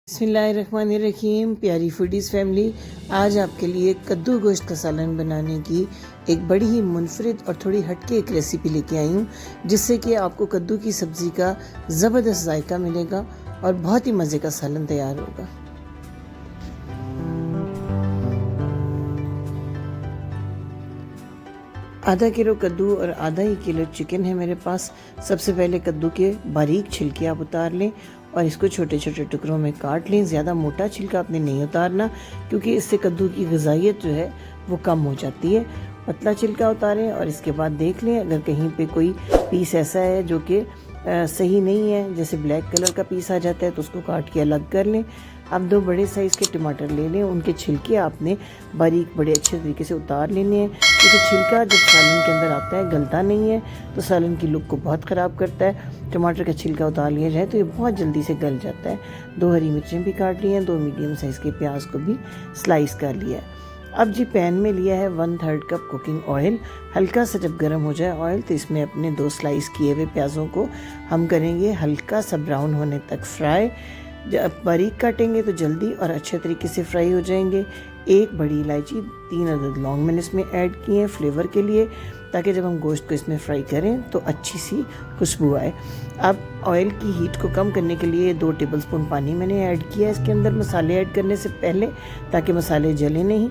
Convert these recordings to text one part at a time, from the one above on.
बिस्मिल्लाहिर्रहमानिर्रहीम। प्यारी foodies family, आज आपके लिए कद्दू गोश्त का सालन बनाने की एक बड़ी ही मुनफरिद और थोड़ी हटके एक रेसिपी लेके आई हूँ, जिससे कि आपको कद्दू की सब्ज़ी का ज़बरदस्त जायका मिलेगा और बहुत ही मज़े का सालन तैयार होगा। आधा किलो कद्दू और आधा ही किलो चिकन है मेरे पास। सबसे पहले कद्दू के बारीक छिलके आप उतार लें और इसको छोटे छोटे टुकड़ों में काट लें। ज़्यादा मोटा छिलका आपने नहीं उतारना, क्योंकि इससे कद्दू की ग़िज़ाइयत जो है वो कम हो जाती है। पतला छिलका उतारें और इसके बाद देख लें अगर कहीं पे कोई पीस ऐसा है जो कि सही नहीं है, जैसे ब्लैक कलर का पीस आ जाता है, तो उसको काट के अलग कर लें। अब 2 बड़े साइज़ के टमाटर ले लें, उनके छिलके आपने बारीक बड़े अच्छे तरीके से उतार लेने हैं, क्योंकि छिलका जब सालन के अंदर आता है गलता नहीं है तो सालन की लुक को बहुत ख़राब करता है। टमाटर का छिलका उतार लिया जाए तो ये बहुत जल्दी से गल जाता है। 2 हरी मिर्चें भी काट ली हैं, 2 मीडियम साइज़ के प्याज को भी स्लाइस कर लिया है। अब जी पैन में लिया है 1/3 कप कुकिंग ऑयल। हल्का सा जब गर्म हो जाए ऑयल तो इसमें अपने 2 स्लाइस किए हुए प्याज़ों को हम करेंगे हल्का सा ब्राउन होने तक फ्राई। जब बारीक काटेंगे तो जल्दी और अच्छे तरीके से फ्राई हो जाएंगे। 1 बड़ी इलायची, 3 अदद लौंग मैंने इसमें ऐड किए हैं फ्लेवर के लिए, ताकि जब हम गोश्त को इसमें फ्राई करें तो अच्छी सी खुशबू आए। अब ऑयल की हीट को कम करने के लिए 2 टेबलस्पून पानी मैंने ऐड किया है इसके अंदर मसाले ऐड करने से पहले, ताकि मसाले जले नहीं।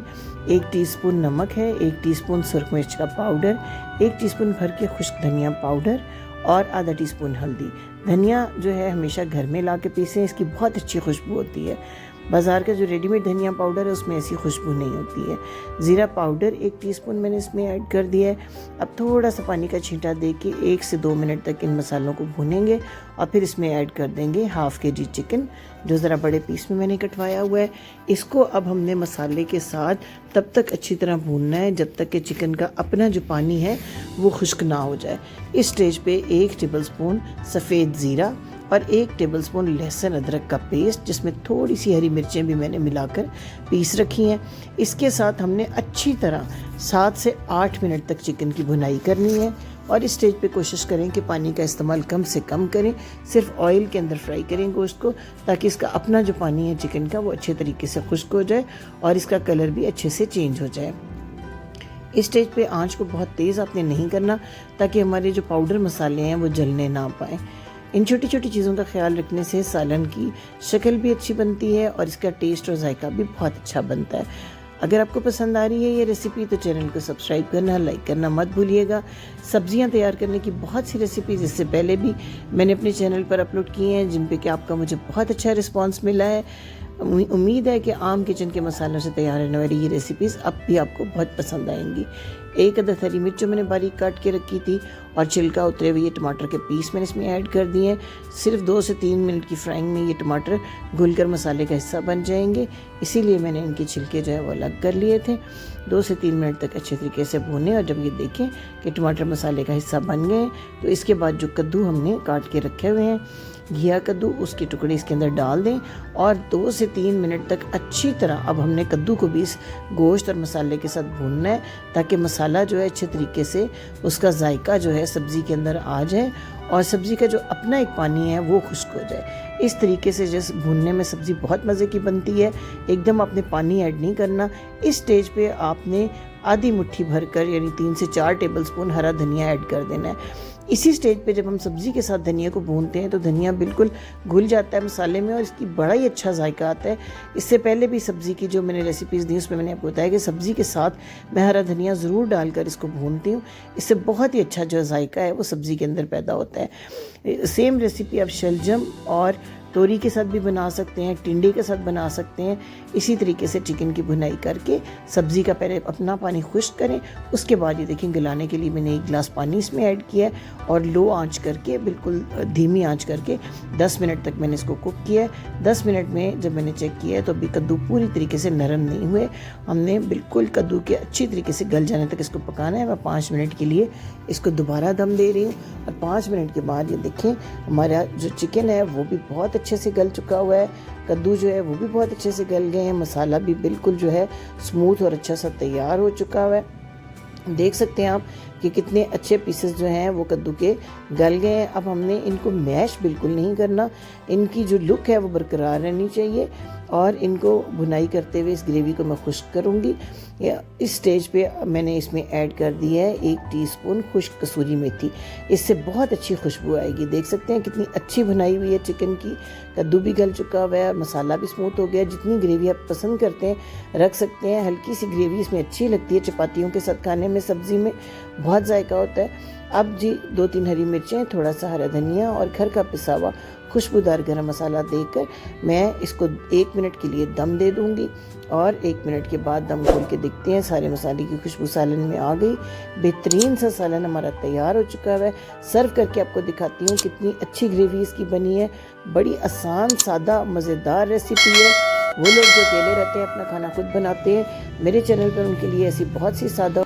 1 टीस्पून नमक है, 1 टीस्पून सुरख मिर्च का पाउडर, 1 टीस्पून भर के खुश्क धनिया पाउडर और आधा टीस्पून हल्दी। धनिया जो है हमेशा घर में ला के पीसें, इसकी बहुत अच्छी खुशबू होती है। बाज़ार का जो रेडीमेड धनिया पाउडर है उसमें ऐसी खुशबू नहीं होती है। ज़ीरा पाउडर 1 टीस्पून मैंने इसमें ऐड कर दिया है। अब थोड़ा सा पानी का छींटा दे के 1 से 2 मिनट तक इन मसालों को भूनेंगे और फिर इसमें ऐड कर देंगे ½ kg चिकन, जो ज़रा बड़े पीस में मैंने कटवाया हुआ है। इसको अब हमने मसाले के साथ तब तक अच्छी तरह भूनना है जब तक कि चिकन का अपना जो पानी है वो खुश्क ना हो जाए। इस स्टेज पे 1 टेबलस्पून सफ़ेद ज़ीरा और 1 टेबलस्पून लहसुन अदरक का पेस्ट, जिसमें थोड़ी सी हरी मिर्चें भी मैंने मिलाकर पीस रखी हैं। इसके साथ हमने अच्छी तरह 7 से 8 मिनट तक चिकन की भुनाई करनी है। और इस स्टेज पे कोशिश करें कि पानी का इस्तेमाल कम से कम करें, सिर्फ ऑयल के अंदर फ्राई करें गोश्त को, ताकि इसका अपना जो पानी है चिकन का वो अच्छे तरीके से खुश्क हो जाए और इसका कलर भी अच्छे से चेंज हो जाए। इस स्टेज पे आंच को बहुत तेज़ आपने नहीं करना, ताकि हमारे जो पाउडर मसाले हैं वो जलने ना पाएँ। इन छोटी छोटी चीज़ों का ख्याल रखने से सालन की शक्ल भी अच्छी बनती है और इसका टेस्ट और जायका भी बहुत अच्छा बनता है। अगर आपको पसंद आ रही है ये रेसिपी तो चैनल को सब्सक्राइब करना, लाइक करना मत भूलिएगा। सब्जियां तैयार करने की बहुत सी रेसिपीज़ इससे पहले भी मैंने अपने चैनल पर अपलोड की हैं, जिन पे कि आपका मुझे बहुत अच्छा रिस्पांस मिला है। उम्मीद है कि आम किचन के मसालों से तैयार होने वाली ये रेसिपीज़ अब भी आपको बहुत पसंद आएंगी। 1 अदद हरी मिर्च जो मैंने बारीक काट के रखी थी और छिलका उतरे हुए ये टमाटर के पीस मैंने इसमें ऐड कर दिए हैं। सिर्फ 2 से 3 मिनट की फ्राइंग में ये टमाटर घुलकर मसाले का हिस्सा बन जाएंगे, इसीलिए मैंने इनके छिलके जो है वो अलग कर लिए थे। 2 से 3 मिनट तक अच्छे तरीके से भूनें और जब ये देखें कि टमाटर मसाले का हिस्सा बन गए तो इसके बाद जो कद्दू हमने काट के रखे हुए हैं, घिया कद्दू, उसके टुकड़े इसके अंदर डाल दें और 2 से 3 मिनट तक अच्छी तरह अब हमने कद्दू को भी इस गोश्त और मसाले के साथ भूनना है, ताकि मसाला जो है अच्छे तरीके से उसका जायका जो है सब्ज़ी के अंदर आ जाए और सब्ज़ी का जो अपना एक पानी है वो खुश्क हो जाए। इस तरीके से जिस भूनने में सब्ज़ी बहुत मज़े की बनती है। एकदम आपने पानी ऐड नहीं करना। इस स्टेज पे आपने आधी मुट्ठी भरकर यानी 3 से 4 टेबलस्पून हरा धनिया ऐड कर देना है। इसी स्टेज पे जब हम सब्ज़ी के साथ धनिया को भूनते हैं तो धनिया बिल्कुल घुल जाता है मसाले में और इसकी बड़ा ही अच्छा जायका आता है। इससे पहले भी सब्ज़ी की जो मैंने रेसिपीज़ दी उसमें मैंने आपको बताया कि सब्ज़ी के साथ मैं हरा धनिया ज़रूर डालकर इसको भूनती हूँ। इससे बहुत ही अच्छा जो जायका है वो सब्ज़ी के अंदर पैदा होता है। सेम रेसिपी आप शलजम और तोरी के साथ भी बना सकते हैं, टिंडे के साथ बना सकते हैं। इसी तरीके से चिकन की भुनाई करके सब्ज़ी का पहले अपना पानी खुश्क करें, उसके बाद ये देखें गलाने के लिए मैंने 1 गिलास पानी इसमें ऐड किया है और लो आंच करके, बिल्कुल धीमी आंच करके 10 मिनट तक मैंने इसको कुक किया है। 10 मिनट में जब मैंने चेक किया है तो अभी कद्दू पूरी तरीके से नरम नहीं हुए। हमने बिल्कुल कद्दू के अच्छी तरीके से गल जाने तक इसको पकाना है। मैं 5 मिनट के लिए इसको दोबारा दम दे रही हूँ और 5 मिनट के बाद ये देखें हमारा जो चिकन है वो भी बहुत अच्छे से गल चुका हुआ है। कद्दू जो है वो भी बहुत अच्छे से गल गए हैं। मसाला भी बिल्कुल जो है स्मूथ और अच्छा सा तैयार हो चुका हुआ है। देख सकते हैं आप कि कितने अच्छे पीसेस जो हैं वो कद्दू के गल गए हैं। अब हमने इनको मैश बिल्कुल नहीं करना, इनकी जो लुक है वो बरकरार रहनी चाहिए और इनको भुनाई करते हुए इस ग्रेवी को मैं खुश्क करूँगी। इस स्टेज पे मैंने इसमें ऐड कर दी है 1 टीस्पून खुश्क कसूरी मेथी। इससे बहुत अच्छी खुशबू आएगी। देख सकते हैं कितनी अच्छी भुनाई हुई है चिकन की, कद्दू भी गल चुका हुआ है, मसाला भी स्मूथ हो गया। जितनी ग्रेवी आप पसंद करते हैं रख सकते हैं, हल्की सी ग्रेवी इसमें अच्छी लगती है चपातियों के साथ खाने में, सब्ज़ी में बहुत जायका होता है। अब जी 2-3 हरी मिर्चें, थोड़ा सा हरा धनिया और घर का पिसा हुआ खुशबूदार गरम मसाला देकर मैं इसको 1 मिनट के लिए दम दे दूंगी और 1 मिनट के बाद दम खोल के देखते हैं सारे मसाले की खुशबू सालन में आ गई। बेहतरीन सा सालन हमारा तैयार हो चुका है। सर्व करके आपको दिखाती हूँ कितनी अच्छी ग्रेवी इसकी बनी है। बड़ी आसान, सादा, मज़ेदार रेसिपी है। वो लोग जो अकेले रहते हैं अपना खाना खुद बनाते हैं, मेरे चैनल पर उनके लिए ऐसी बहुत सी सादा